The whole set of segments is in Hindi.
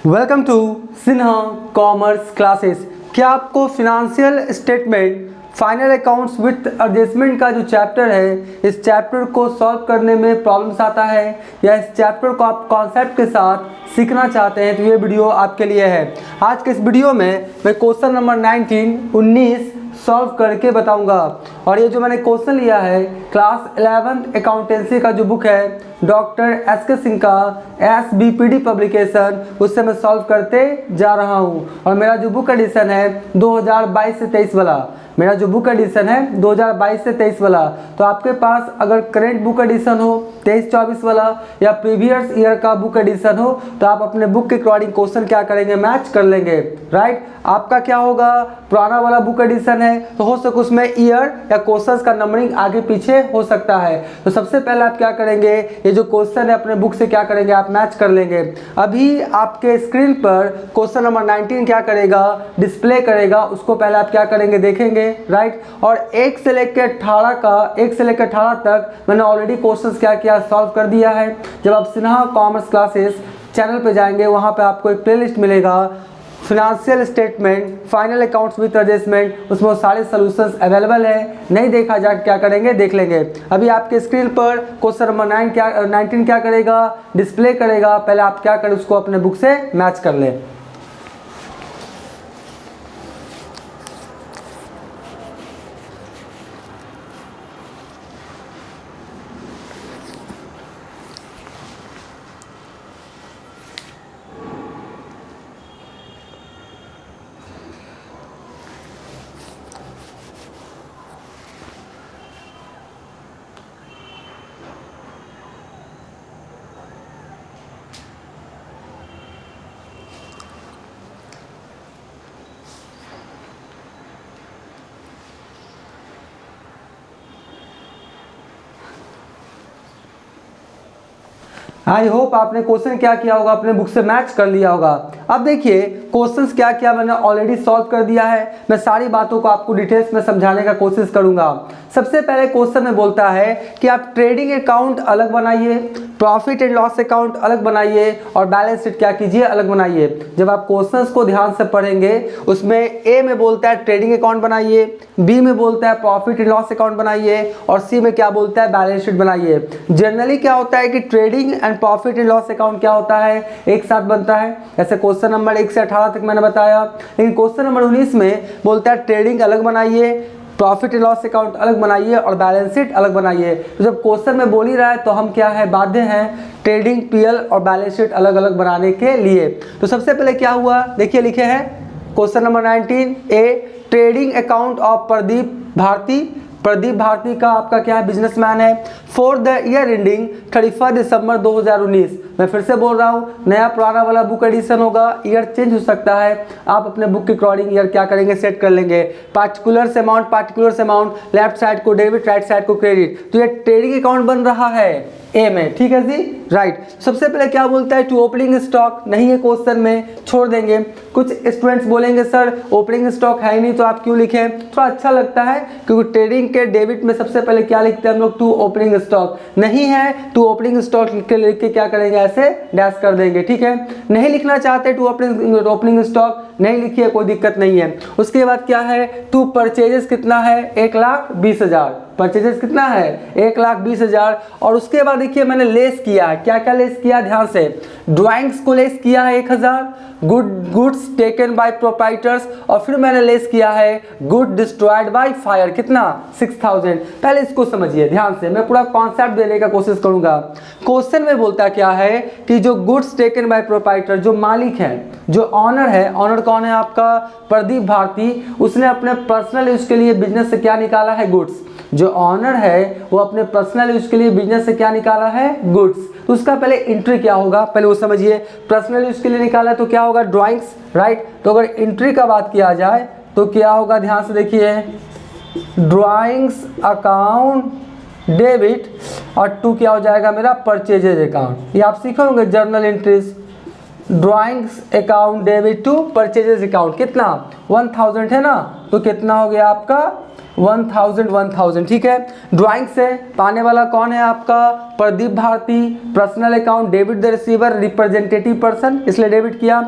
Welcome to Sinha commerce classes. क्या आपको financial statement final accounts with adjustment का जो चैप्टर है, इस चैप्टर को सॉल्व करने में प्रॉब्लम्स आता है या इस चैप्टर को आप कॉन्सेप्ट के साथ सीखना चाहते हैं तो ये वीडियो आपके लिए है। आज के इस वीडियो में मैं क्वेश्चन नंबर 19 सॉल्व करके बताऊंगा। और ये जो मैंने क्वेश्चन लिया है क्लास 11th अकाउंटेंसी का जो बुक है डॉक्टर एस.के. सिंह का SBPD पब्लिकेशन, उससे मैं सॉल्व करते जा रहा हूँ। और मेरा जो बुक एडिशन है 2022 से 23 वाला, मेरा जो बुक एडिशन है 2022 से 23 वाला। तो आपके पास अगर करेंट बुक एडिशन हो 23-24 वाला या प्रीवियस ईयर का बुक एडिशन हो तो आप अपने बुक के अकॉर्डिंग क्वेश्चन क्या करेंगे, मैच कर लेंगे। राइट, आपका क्या होगा, पुराना वाला बुक एडिशन है तो हो सके उसमें ईयर या क्वेश्चंस का नंबरिंग आगे पीछे हो सकता है। तो सबसे पहले आप क्या करेंगे, ये जो क्वेश्चन है अपने बुक से क्या करेंगे, आप मैच कर लेंगे। अभी आपके स्क्रीन पर क्वेश्चन नंबर 19 क्या करेगा, डिस्प्ले करेगा, उसको पहले आप क्या करेंगे देखेंगे। राइट, और 1 से लेकर 18 तक मैंने ऑलरेडी क्वेश्चंस क्या किया, सॉल्व कर दिया है। जब आप सिन्हा कॉमर्स क्लासेस चैनल पे जाएंगे वहाँ पे आपको एक प्लेलिस्ट मिलेगा, financial statement final accounts with adjustment, उसमें वो सारे सॉल्यूशंस अवेलेबल है। नहीं देखा जा क्या करेंगे, देख लेंगे। अभी आपके स्क्रीन पर क्वेश्चन नंबर 19 क्या करेगा, डिस्प्ले करेगा। पहले आप क्या करें, उसको अपने बुक से मैच कर लें। आई होप आपने क्वेश्चन क्या किया होगा, अपने बुक से मैच कर लिया होगा। अब देखिए क्वेश्चंस क्या क्या मैंने ऑलरेडी सॉल्व कर दिया है। मैं सारी बातों को आपको डिटेल्स में समझाने का कोशिश करूंगा। सबसे पहले क्वेश्चन में बोलता है कि आप ट्रेडिंग अकाउंट अलग बनाइए, प्रॉफिट एंड लॉस अकाउंट अलग बनाइए और बैलेंस शीट क्या कीजिए, अलग बनाइए। जब आप क्वेश्चंस को ध्यान से पढ़ेंगे उसमें ए में बोलता है ट्रेडिंग अकाउंट बनाइए, बी में बोलता है प्रॉफिट एंड लॉस अकाउंट बनाइए और सी में क्या बोलता है, बैलेंस शीट बनाइए। जनरली क्या होता है कि trading and profit and loss account क्या होता है, एक साथ बनता है। ऐसे क्वेश्चन नंबर 1 से 18 तक मैंने बताया। लेकिन क्वेश्चन नंबर 19 में बोलता है ट्रेडिंग अलग बनाइए, प्रॉफिट एंड लॉस अकाउंट अलग बनाइए और बैलेंस शीट अलग बनाइए। तो जब क्वेश्चन में बोल ही रहा है तो हम क्या है, बाध्य हैं ट्रेडिंग पीएल और बैलेंस शीट अलग अलग बनाने के लिए। तो सबसे पहले क्या हुआ, देखिए लिखे हैं question number 19 A, trading account of Pradeep Bharti. Pradeep Bharti का आपका क्या है, बिजनेसमैन है। For the year ending 31 December 2019। मैं फिर से बोल रहा हूँ, नया पुराना वाला बुक एडिशन होगा, ईयर चेंज हो सकता है। आप अपने बुक के अकॉर्डिंग ईयर क्या करेंगे, सेट कर लेंगे। पार्टिकुलर अमाउंट, लेफ्ट साइड को डेबिट, राइट साइड को क्रेडिट। तो ये ट्रेडिंग अकाउंट बन रहा है ए में, ठीक है जी। राइट, सबसे पहले क्या बोलता है, टू ओपनिंग स्टॉक नहीं है क्वेश्चन में, छोड़ देंगे। कुछ स्टूडेंट्स बोलेंगे सर ओपनिंग स्टॉक है ही नहीं तो आप क्यों लिखें, थोड़ा अच्छा लगता है क्योंकि ट्रेडिंग के डेबिट में सबसे पहले क्या लिखते हैं हम लोग, टू ओपनिंग स्टॉक। नहीं है टू ओपनिंग स्टॉक लिख के क्या करेंगे, ऐसे डैश कर देंगे, ठीक है। नहीं लिखना चाहते टू ओपनिंग स्टॉक, नहीं लिखिए, कोई दिक्कत नहीं है। उसके बाद क्या है, टू परचेजेस कितना है, 1,20,000। परचेजेस कितना है, 1,20,000। और उसके बाद देखिए मैंने लेस किया है, क्या क्या लेस किया, ध्यान से। ड्राइंग्स को लेस किया है 1,000, गुड्स टेकन बाय प्रोप्राइटर्स, और फिर मैंने लेस किया है गुड डिस्ट्रॉयड बाय फायर, कितना, 6,000। पहले इसको समझिए ध्यान से, मैं पूरा कॉन्सेप्ट देने का कोशिश करूंगा। क्वेश्चन में बोलता क्या है कि जो गुड्स टेकन बाय प्रोप्राइटर, जो मालिक है, जो ऑनर है, ऑनर कौन है आपका, प्रदीप भारती, उसने अपने पर्सनल यूज के लिए बिजनेस से क्या निकाला है, गुड्स। जो ऑनर है वो अपने पर्सनल यूज के लिए बिजनेस से क्या निकाला है, गुड्स। तो उसका पहले एंट्री क्या होगा, पहले वो समझिए। पर्सनल यूज के लिए निकाला है तो क्या होगा, ड्राइंग्स, राइट। तो अगर एंट्री का बात किया जाए तो क्या होगा, ध्यान से देखिए, ड्राइंग्स अकाउंट डेबिट और टू क्या हो जाएगा मेरा, परचेजेज अकाउंट। ये आप सीखे होंगे journal entries, drawings account debit to purchases account, कितना 1000 है ना, तो कितना हो गया आपका 1000, ठीक है। ड्राइंग से पाने वाला कौन है आपका Pradeep Bharti, personal account debit the receiver representative person, इसलिए डेबिट किया।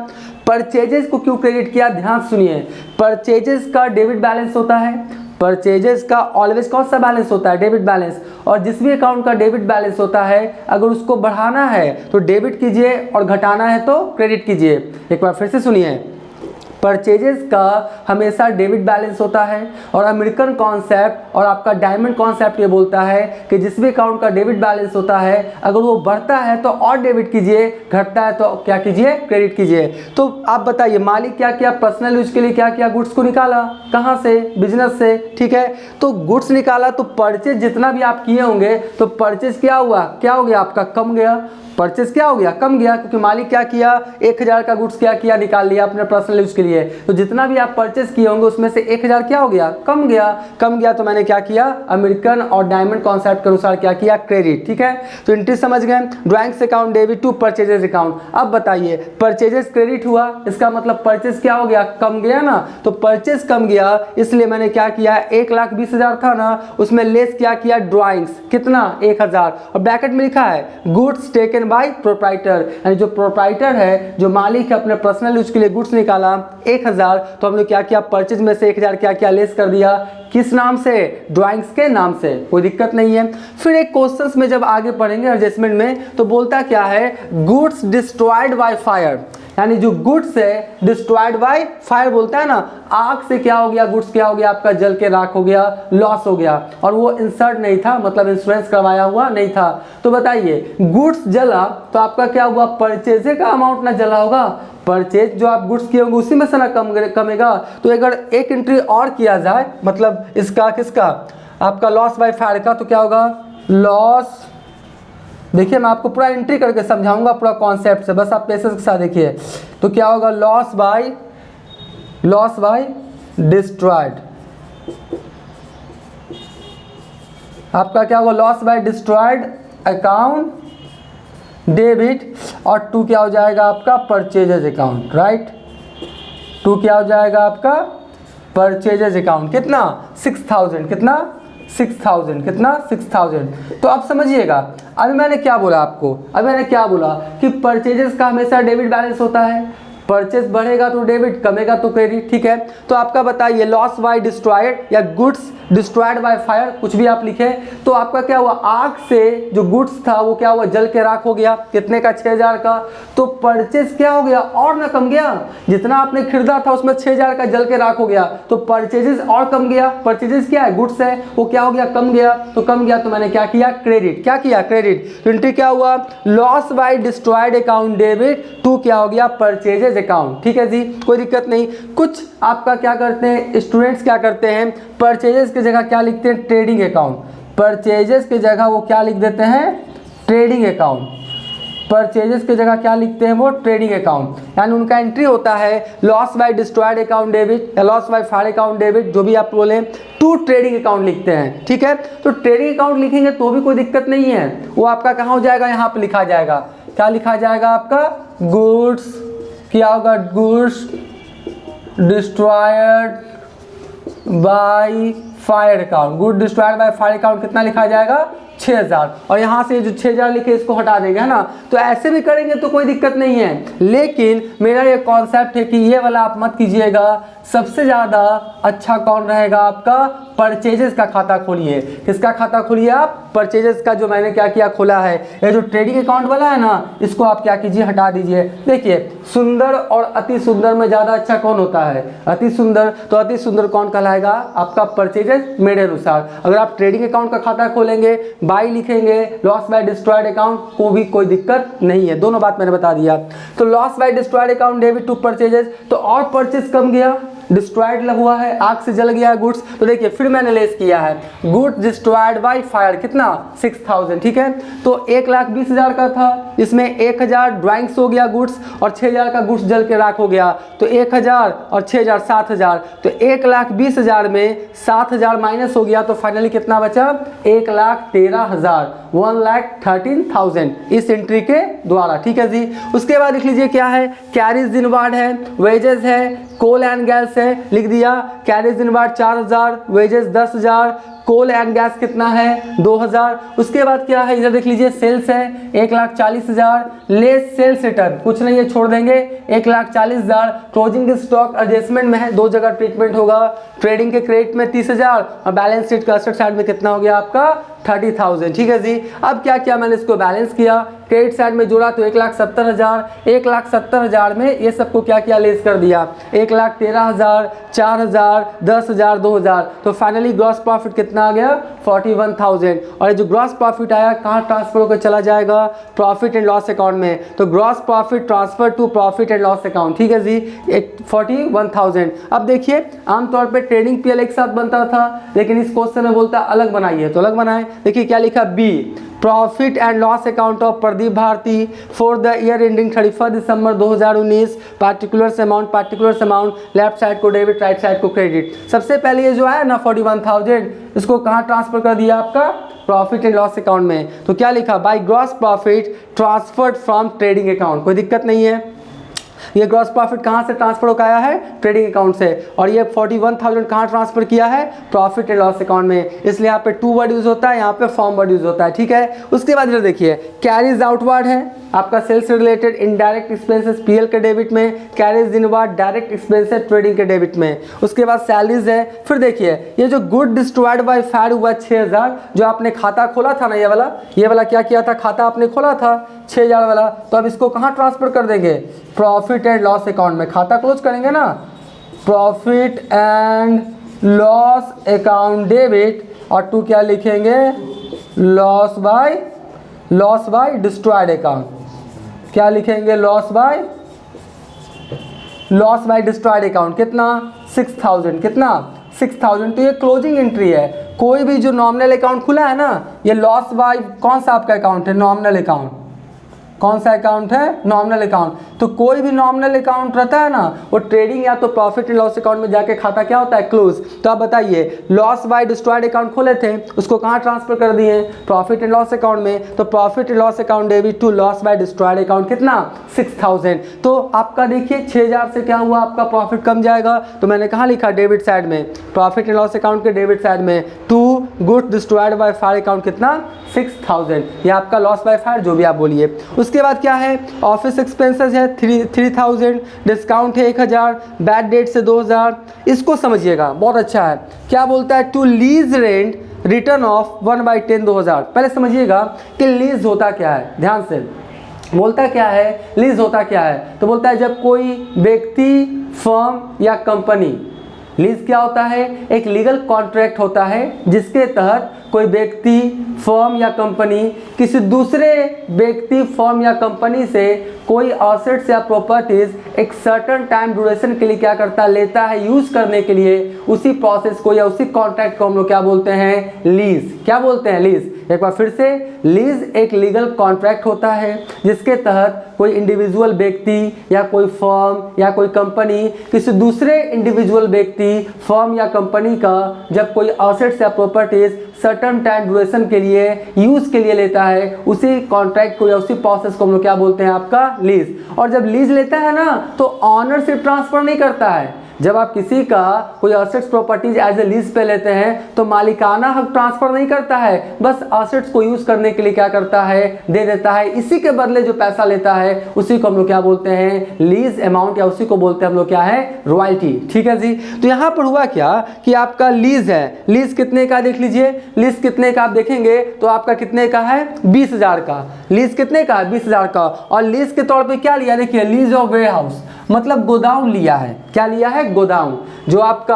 परचेजेस को क्यों क्रेडिट किया, ध्यान सुनिए, परचेजेस का डेबिट बैलेंस होता है, परचेजेस का ऑलवेज कौन सा बैलेंस होता है, डेबिट बैलेंस, और जिस भी अकाउंट का डेबिट बैलेंस होता है अगर उसको बढ़ाना है तो डेबिट कीजिए और घटाना है तो क्रेडिट कीजिए। एक बार फिर से सुनिए, परचेजेस का हमेशा डेबिट बैलेंस होता है, और अमेरिकन कॉन्सेप्ट और आपका डायमंड कॉन्सेप्ट ये बोलता है कि जिस भी अकाउंट का डेबिट बैलेंस होता है अगर वो बढ़ता है तो और डेबिट कीजिए, घटता है तो क्या कीजिए, क्रेडिट कीजिए। तो आप बताइए मालिक क्या किया, पर्सनल यूज के लिए क्या किया, गुड्स को निकाला, कहाँ से, बिजनेस से, ठीक है। तो गुड्स निकाला तो परचेज जितना भी आप किए होंगे तो परचेज क्या हुआ, क्या हो गया आपका, कम गया, परचेज क्या हो गया, कम गया, क्योंकि मालिक क्या किया 1000 का गुड्स क्या किया, निकाल लिया अपने पर्सनल यूज के लिए। तो जितना भी आप परचेज किए होंगे उसमें से 1000 क्या हो गया, कम गया, कम गया तो मैंने क्या किया, अमेरिकन और डायमंड कॉन्सेप्ट के अनुसार क्या किया, क्रेडिट, ठीक है। तो एंट्री समझ गए, drawings account debit to purchases account. अब बताइए परचेजेस क्रेडिट हुआ, इसका मतलब परचेज क्या हो गया, कम गया ना, तो परचेज कम गया इसलिए मैंने क्या किया, 1,20,000 था ना, उसमें लेस क्या किया, ड्राइंग्स, कितना 1000, और ब्रैकेट में लिखा है गुड्स टेकन बाय प्रोप्राइटर, यानी जो प्रोप्राइटर है, जो मालिक है, अपने पर्सनल यूज के लिए गुड्स निकाला 1000, तो हमने क्या किया, परचेज में से 1000 क्या किया, लेस कर दिया, किस नाम से, ड्राइंग्स के नाम से, कोई दिक्कत नहीं है। फिर एक क्वेश्चंस में जब आगे पढ़ेंगे एडजस्टमेंट में तो बोलता क्या है, गुड्स डिस्ट्रॉयड बाय फायर, यानी जो गुड्स है डिस्ट्रॉयड बाय फायर बोलता है ना, आग से क्या हो गया, गुड्स क्या हो गया आपका, जल के राख हो गया, लॉस हो गया, और वो इंसर्ट नहीं था, मतलब इंश्योरेंस करवाया हुआ नहीं था। तो बताइए गुड्स जला तो आपका क्या हुआ, परचेज का अमाउंट ना जला होगा, परचेज जो आप गुड्स किए होंगे उसी में से ना कमेगा। तो अगर एक एंट्री और किया जाए, मतलब इसका किसका, आपका लॉस बाय फायर का, तो क्या होगा, लॉस, देखिए मैं आपको पूरा एंट्री करके समझाऊंगा पूरा कॉन्सेप्ट से, बस आप पेशेंस के साथ देखिए। तो क्या होगा, लॉस बाय डिस्ट्रॉयड, आपका क्या होगा, loss by destroyed account debit, और 2 क्या हो जाएगा आपका, परचेजेज अकाउंट, राइट। 2 क्या हो जाएगा आपका, परचेजेज अकाउंट, कितना 6000, कितना 6000, कितना 6000। तो आप समझिएगा, अभी मैंने क्या बोला आपको, अभी मैंने क्या बोला कि परचेजेस का हमेशा डेबिट बैलेंस होता है, परचेज बढ़ेगा तो डेबिट, कमेगा तो क्रेडिट, ठीक है। तो आपका बताइए लॉस बाय डिस्ट्रॉयड या गुड्स डिस्ट्रॉयड बाय फायर, कुछ भी आप लिखे, तो आपका क्या हुआ, आग से जो गुड्स था वो क्या हुआ, जल के राख हो गया, कितने का, 6000 का, तो परचेज क्या हो गया, और ना कम गया, जितना आपने खरीदा था उसमें 6000 का जल के राख हो गया, तो परचेजेस और कम गया, परचेजेस क्या है, गुड्स है, वो क्या हो गया, कम गया, तो कम गया तो मैंने क्या किया, क्रेडिट, क्या किया, क्रेडिट। तो एंट्री क्या हुआ, loss by destroyed account debit to क्या हो गया, परचेजेस अकाउंट, ठीक है जी, कोई दिक्कत नहीं। कुछ आपका क्या करते हैं स्टूडेंट्स, क्या करते हैं, परचेजेस की जगह क्या लिखते हैं, ट्रेडिंग अकाउंट, परचेजेस की जगह वो क्या लिख देते हैं, ट्रेडिंग अकाउंट, परचेजेस की जगह क्या लिखते हैं वो, ट्रेडिंग अकाउंट, यानी उनका एंट्री होता है loss by destroyed account debit या loss by fire account debit, जो भी आप बोले, टू ट्रेडिंग अकाउंट लिखते हैं, ठीक है। तो ट्रेडिंग अकाउंट लिखेंगे तो भी कोई दिक्कत नहीं है, वो आपका कहाँ हो जाएगा, यहाँ पर लिखा जाएगा, क्या लिखा जाएगा आपका, गुड्स, क्या होगा, goods destroyed by fire account, good destroyed by fire account कितना लिखा जाएगा, 6000, और यहाँ से जो 6000 लिखे इसको हटा देंगे, है ना। तो ऐसे भी करेंगे तो कोई दिक्कत नहीं है, लेकिन मेरा ये कॉन्सेप्ट है कि ये वाला आप मत कीजिएगा। सबसे ज़्यादा अच्छा कौन रहेगा आपका, परचेजेस का खाता खोलिए। किसका खाता खोलिए आप, परचेजेस का, जो मैंने क्या किया, खोला है। ये जो ट्रेडिंग अकाउंट वाला है ना, इसको आप क्या कीजिए, हटा दीजिए। देखिए सुंदर और अति सुंदर में ज़्यादा अच्छा कौन होता है, अति सुंदर, तो अति सुंदर कौन कहलाएगा, आपका परचेजेस मेरे अनुसार। अगर आप ट्रेडिंग अकाउंट का खाता खोलेंगे, बाई लिखेंगे, लॉस बाय डिस्ट्रॉयड अकाउंट, को भी कोई दिक्कत नहीं है, दोनों बात मैंने बता दिया। तो loss by destroyed account debit to purchases, तो और परचेज कम गया, डिस्ट्रॉयड हुआ है, आग से जल गया है गुड्स। तो देखिए फिर मैंने लेस किया है, गुड्स डिस्ट्रॉयड बाय फायर कितना 6000, ठीक है। तो 1,20,000 का था, इसमें 1000 ड्राइंग्स हो गया गुड्स और 6000 का गुड्स जल के राख हो गया। तो 1000 और 6000 7000, तो 1,20,000 में 7000 माइनस हो गया, तो फाइनली कितना बचा 1,13,000, 1,13,000 इस एंट्री के द्वारा, ठीक है जी। उसके बाद लिख लीजिए क्या है, कैरीज इनवार्ड है, वेजेस है, कोल एंड गैस है, लिख दिया carriage inward 4000, wages 10,000, coal and gas कितना है 2000। उसके बाद क्या है, इधर देख लीजिए सेल्स है 1,40,000, लेस सेल्स रिटर्न कुछ नहीं है, छोड़ देंगे 1,40,000। क्लोजिंग स्टॉक एडजस्टमेंट में है, दो जगह ट्रीटमेंट होगा, ट्रेडिंग के क्रेडिट में 30,000 और बैलेंस शीट का असेट साइड में कितना हो गया आपका 30,000, ठीक है जी। अब क्या किया मैंने इसको बैलेंस किया, क्रेडिट साइड में जोड़ा तो 1,70,000, 1,70,000 में ये सबको क्या किया लेस कर दिया, 1,13,000, 4,000, 10,000, 2,000, तो फाइनली ग्रॉस प्रॉफिट कितना आ गया 41,000। और ये जो ग्रॉस प्रॉफिट आया कहाँ ट्रांसफर होकर चला जाएगा, प्रॉफिट एंड लॉस अकाउंट में। तो gross profit transfer to profit and loss account, ठीक है जी, 41,000। अब देखिए आमतौर पर ट्रेडिंग पीएल एक साथ बनता था, लेकिन इस क्वेश्चन में बोलता अलग बनाइए, तो अलग बनाए। देखिए क्या लिखा, B profit and loss account of Pradeep Bharti for the year ending 31 December 2019, particular amount, left side को डेबिट, राइट साइड को क्रेडिट। सबसे पहले ये जो है ना 41,000, इसको कहाँ ट्रांसफर कर दिया आपका प्रॉफिट एंड लॉस अकाउंट में। तो क्या लिखा, by gross profit transferred from trading account, कोई दिक्कत नहीं है। ये ग्रॉस प्रॉफिट कहाँ से ट्रांसफर होकर आया है, ट्रेडिंग अकाउंट से, और ये 41,000 कहाँ ट्रांसफर किया है, प्रॉफिट एंड लॉस अकाउंट में। इसलिए यहाँ पे टू वर्ड यूज होता है, यहाँ पे फॉर्म वर्ड यूज होता है, ठीक है। उसके बाद इधर देखिए कैरीज आउटवर्ड है आपका सेल्स से रिलेटेड, इनडायरेक्ट एक्सपेंसेस पीएल के डेबिट में, carries inward direct expenses trading के डेबिट में। उसके बाद सैलरीज है। फिर देखिए ये जो गुड डिस्ट्रॉयड बाय फायर हुआ 6,000, जो आपने खाता खोला था ना, ये वाला क्या किया था, खाता आपने खोला था 6,000 वाला, तो अब इसको कहाँ ट्रांसफर कर देंगे, प्रॉफिट एंड लॉस अकाउंट में। खाता क्लोज करेंगे ना, profit and loss account debit, और टू क्या लिखेंगे, लॉस बाय डिस्ट्रॉयड अकाउंट। क्या लिखेंगे, लॉस बाय डिस्ट्रॉयड अकाउंट कितना 6,000, कितना 6,000। तो ये क्लोजिंग एंट्री है। कोई भी जो नॉमिनल अकाउंट खुला है ना, ये लॉस बाय कौन सा आपका अकाउंट है, नॉमिनल अकाउंट। कौन सा अकाउंट है, नॉमिनल अकाउंट। तो कोई भी नॉमिनल अकाउंट रहता है ना, वो ट्रेडिंग या तो प्रॉफिट एंड लॉस अकाउंट में जाके खाता क्या होता है, क्लोज। तो आप बताइए लॉस बाय डिस्ट्रॉयड अकाउंट खोले थे, उसको कहाँ ट्रांसफर कर दिए, प्रॉफिट एंड लॉस अकाउंट में। तो profit and loss account debit to loss by destroyed account कितना 6,000। तो आपका देखिए 6,000 से क्या हुआ, आपका प्रॉफिट कम जाएगा। तो मैंने कहाँ लिखा, डेबिट साइड में, प्रॉफिट एंड लॉस अकाउंट के डेबिट साइड में, to good destroyed by fire account कितना 6,000। ये आपका लॉस बाय फायर जो भी आप बोलिए। उसके बाद क्या है, ऑफिस एक्सपेंसेस है 3,000, डिस्काउंट है 1,000, बैड डेट से 2,000। इसको समझिएगा, बहुत अच्छा है। क्या बोलता है, to lease rent return of 1/10 2000। पहले समझिएगा कि लीज होता क्या है, ध्यान से बोलता क्या है, लीज होता क्या है। तो बोलता है जब कोई व्यक्ति, फर्म या कंपनी, लीज क्या होता है, एक लीगल कॉन्ट्रैक्ट होता है जिसके तहत कोई व्यक्ति, फर्म या कंपनी किसी दूसरे व्यक्ति, फर्म या कंपनी से कोई एसेट्स या प्रॉपर्टीज एक सर्टेन टाइम ड्यूरेशन के लिए क्या करता है, लेता है यूज करने के लिए। उसी प्रोसेस को या उसी कॉन्ट्रैक्ट को हम लोग क्या बोलते हैं, लीज। क्या बोलते हैं, लीज। एक बार फिर से, लीज एक लीगल कॉन्ट्रैक्ट होता है जिसके तहत कोई इंडिविजुअल व्यक्ति या कोई फर्म या कोई कंपनी किसी दूसरे इंडिविजुअल व्यक्ति, फर्म या कंपनी का जब कोई एसेट्स या प्रॉपर्टीज सर्टेन टाइम ड्यूरेशन के लिए यूज के लिए लेता है, उसी कॉन्ट्रैक्ट को या उसी प्रोसेस को हम लोग क्या बोलते हैं, आपका लीज। और जब लीज लेता है ना, तो ऑनर से ट्रांसफर नहीं करता है। जब आप किसी का कोई assets properties as a lease पे लेते हैं तो मालिकाना हक ट्रांसफर नहीं करता है, बस एसेट्स को यूज करने के लिए क्या करता है, दे देता है। इसी के बदले जो पैसा लेता है उसी को हम लोग क्या बोलते हैं, लीज अमाउंट, या उसी को बोलते हैं हम लोग क्या है, रॉयल्टी। ठीक है जी। तो यहाँ पर हुआ क्या कि आपका लीज है, लीज कितने का देख लीजिए, लीज कितने का आप देखेंगे तो आपका कितने का है, 20,000 का। लीज कितने का है, 20,000 का। और लीज के तौर पे क्या लिया, देखिए लीज ऑफ वेयर हाउस, मतलब गोदाम लिया है। क्या लिया है, गोदाम। जो आपका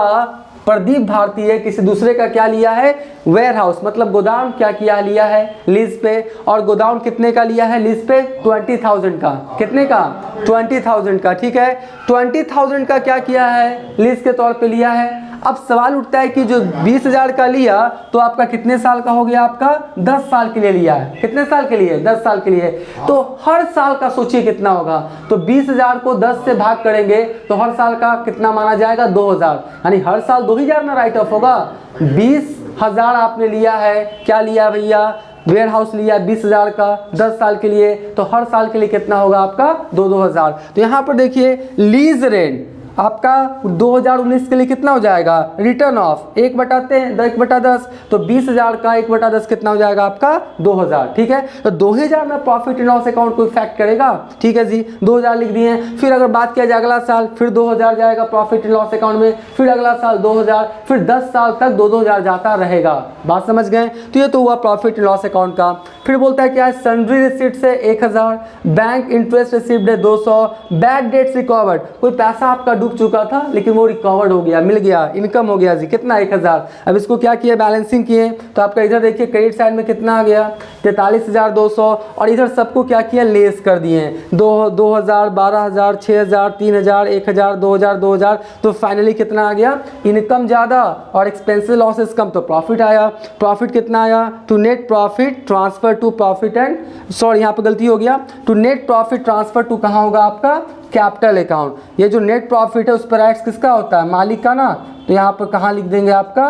प्रदीप भारती किसी दूसरे का क्या लिया है, वेयर हाउस मतलब गोदाम क्या किया लिया है लीज पे, और गोदाम कितने का लिया है लीज पे, 20,000 का, कितने का, 20,000 का, ठीक है, 20,000 का क्या किया है लीज के तौर पे लिया है। अब सवाल उठता है कि जो 20,000 का लिया तो आपका कितने साल का हो गया, आपका 10 साल के लिए लिया है, कितने साल के लिए, 10 साल के लिए, तो हर साल का सोचिए कितना होगा, तो 20,000 को 10 से भाग करेंगे तो हर साल का कितना माना जाएगा, 2,000, यानी हर साल 2,000 ना राइट ऑफ होगा। 20,000 आपने लिया है, क्या लिया भैया, वेयर हाउस लिया 20,000 का 10 साल के लिए, तो हर साल के लिए कितना होगा आपका 2,000। तो यहाँ पर देखिए लीज रेंट आपका 2019 के लिए कितना हो जाएगा, रिटर्न ऑफ 1/10, तो 20,000 का 1/10 कितना हो जाएगा आपका 2,000, ठीक है। तो 2,000 में प्रॉफिट एंड लॉस अकाउंट को इफेक्ट करेगा, ठीक है जी, 2,000 लिख दिए हैं। फिर अगर बात किया जाए अगला साल, फिर 2,000 जाएगा प्रॉफिट एंड लॉस अकाउंट में, फिर अगला साल 2,000, फिर 10 साल तक 2,000 जाता रहेगा, बात समझ गए। तो ये तो हुआ प्रॉफिट एंड लॉस अकाउंट का। फिर बोलता है क्या है, सन्ड्री रिसीट से 1,000, बैंक इंटरेस्ट रिसीव्ड है 200, बैड डेट्स रिकवर्ड, कोई पैसा आपका डूब चुका था लेकिन वो रिकवर्ड हो गया, मिल गया, इनकम हो गया जी, कितना 1,000। अब इसको क्या किया, बैलेंसिंग किए, तो आपका इधर देखिए क्रेडिट साइड में कितना आ गया 43,200, और इधर सबको क्या किया लेस कर दिए, 2,000, 12,000, 6,000, 3,000, 1,000, 2,000, 2,000, तो फाइनली कितना आ गया, इनकम ज़्यादा और एक्सपेंसिव लॉसेस कम, तो प्रॉफिट आया। प्रॉफिट कितना आया, to net profit transfer to profit and, sorry यहाँ पे गलती हो गया, to net profit transfer to कहाँ होगा आपका कैपिटल अकाउंट। ये जो नेट प्रॉफिट है उस पर राइट्स किसका होता है, मालिक का ना, तो यहाँ पर कहाँ लिख देंगे आपका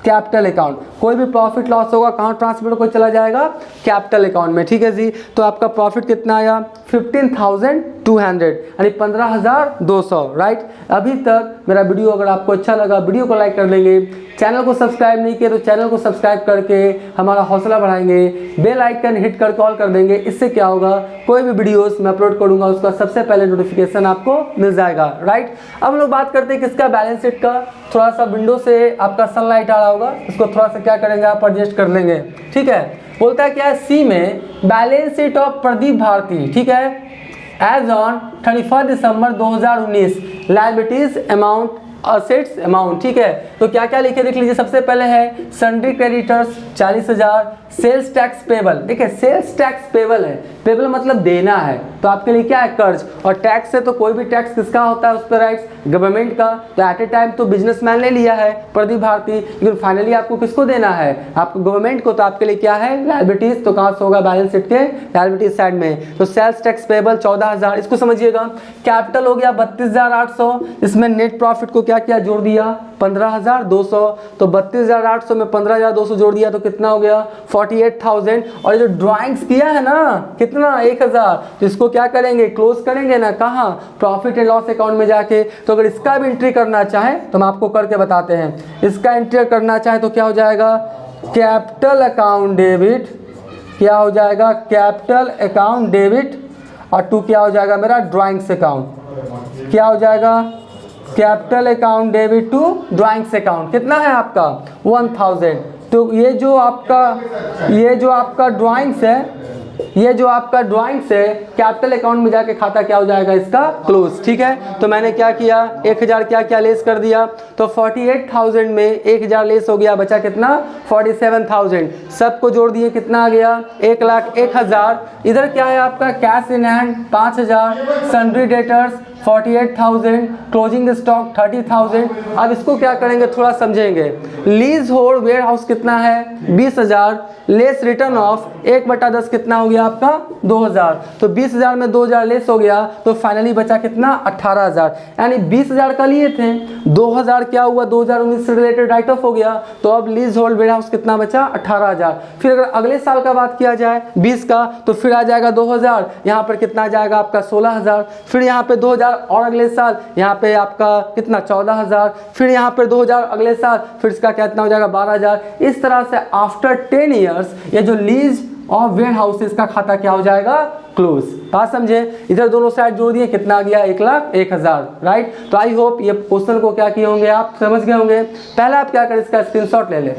कैपिटल अकाउंट। कोई भी प्रॉफिट लॉस होगा कहाँ ट्रांसफर को चला जाएगा, कैपिटल अकाउंट में, ठीक है जी। तो आपका प्रॉफिट कितना आया 15,200, यानी 15,200, राइट। अभी तक मेरा वीडियो अगर आपको अच्छा लगा, वीडियो को लाइक कर लेंगे, चैनल को सब्सक्राइब नहीं किया तो चैनल को सब्सक्राइब करके हमारा हौसला बढ़ाएंगे, बेल आइकन हिट कर कॉल कर देंगे, इससे क्या होगा, कोई भी वीडियोस मैं अपलोड करूंगा उसका सबसे पहले नोटिफिकेशन आपको मिल जाएगा, राइट। अब हम लोग बात करते हैं किसका, बैलेंस शीट का। थोड़ा सा विंडो से आपका सनलाइट आ रहा होगा, इसको थोड़ा सा क्या करेंगे आप एडजस्ट कर लेंगे, ठीक है। बोलता है क्या है, सी में balance sheet of Pradeep Bharti, ठीक है, as on 31 December 2019, liabilities amount, assets amount, ठीक है। तो क्या क्या लिखे देख लीजिए, सबसे पहले है sundry creditors 40,000, sales tax payable, देखिए सेल्स टैक्स पेबल है, पेबल मतलब देना है, तो आपके लिए क्या है कर्ज, और टैक्स है तो कोई भी टैक्स किसका होता है उस पर राइट्स, गवर्नमेंट का। तो एट ए टाइम तो बिजनेसमैन ने लिया है प्रदीप भारती, लेकिन फाइनली आपको किसको देना है, आपको गवर्नमेंट को, तो आपके लिए क्या है लायबिलिटीज, तो कहाँ से होगा बैलेंस शीट के लायबिलिटीज साइड में। तो सेल्स टैक्स पेबल 14,000, इसको समझिएगा। कैपिटल हो गया 32,800, इसमें नेट प्रॉफिट को क्या किया जोड़ दिया 15,200, तो 32,800 में 15,200 जोड़ दिया तो कितना हो गया 48,000। और ये जो ड्राइंग्स किया है ना कितना 1,000, तो इसको क्या करेंगे क्लोज करेंगे ना, कहाँ प्रॉफिट एंड लॉस अकाउंट में जाके। तो अगर इसका भी एंट्री करना चाहे तो हम आपको करके बताते हैं, इसका एंट्री करना चाहे तो क्या हो जाएगा, कैपिटल अकाउंट डेबिट, क्या हो जाएगा कैपिटल अकाउंट डेबिट, और टू क्या हो जाएगा मेरा ड्राइंग्स अकाउंट, क्या हो जाएगा capital account debit to drawings account. कितना है आपका 1,000। तो ये जो आपका ड्राइंग्स है, ये जो आपका ड्राइंग्स है कैपिटल अकाउंट में जाके खाता क्या हो जाएगा इसका क्लोज, ठीक है। तो मैंने क्या किया 1,000 क्या लेस कर दिया, तो 48,000 में 1,000 लेस हो गया, बचा कितना 47,000, सबको जोड़ दिए कितना आ गया 1,01,000। इधर क्या है आपका cash in hand 5,000, sundry debtors 48,000, closing stock 30,000। अब इसको क्या करेंगे थोड़ा समझेंगे। लीज होल्ड वेयर हाउस कितना है 20,000, लेस रिटर्न ऑफ 1/10 कितना हो गया आपका 2,000, तो 20,000 में 2,000 लेस हो गया तो फाइनली बचा कितना 18,000। यानी 20,000 का लिए थे, 2,000 क्या हुआ 2019 से रिलेटेड राइट ऑफ हो गया, तो अब लीज होल्ड वेयर हाउस कितना बचा 18,000। फिर अगर अगले साल का बात किया जाए 20 का, तो फिर आ जाएगा 2,000, यहाँ पर कितना आ जाएगा आपका 16,000, फिर यहाँ पे 2,000 और अगले साल यहाँ पे आपका कितना 14,000, फिर यहाँ पे 2,000 अगले साल, फिर इसका कितना हो जाएगा 12,000। इस तरह से आफ्टर 10 इयर्स ये जो लीज और वेयर हाउसेस का खाता क्या हो जाएगा क्लोज। बात समझे, इधर दोनों साइड जोड़ दिए कितना आ गया 1,01,000, राइट। तो आई होप ये क्वेश्चन को क्या किए होंगे आप समझ गए होंगे। पहले आप क्या करें इसका स्क्रीनशॉट ले लें।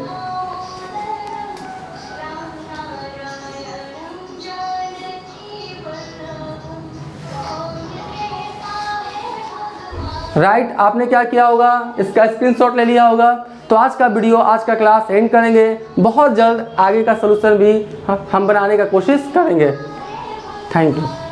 राइट, आपने क्या किया होगा, इसका स्क्रीनशॉट ले लिया होगा। तो आज का वीडियो, आज का क्लास एंड करेंगे। बहुत जल्द आगे का सलूशन भी हम बनाने का कोशिश करेंगे। Thank you.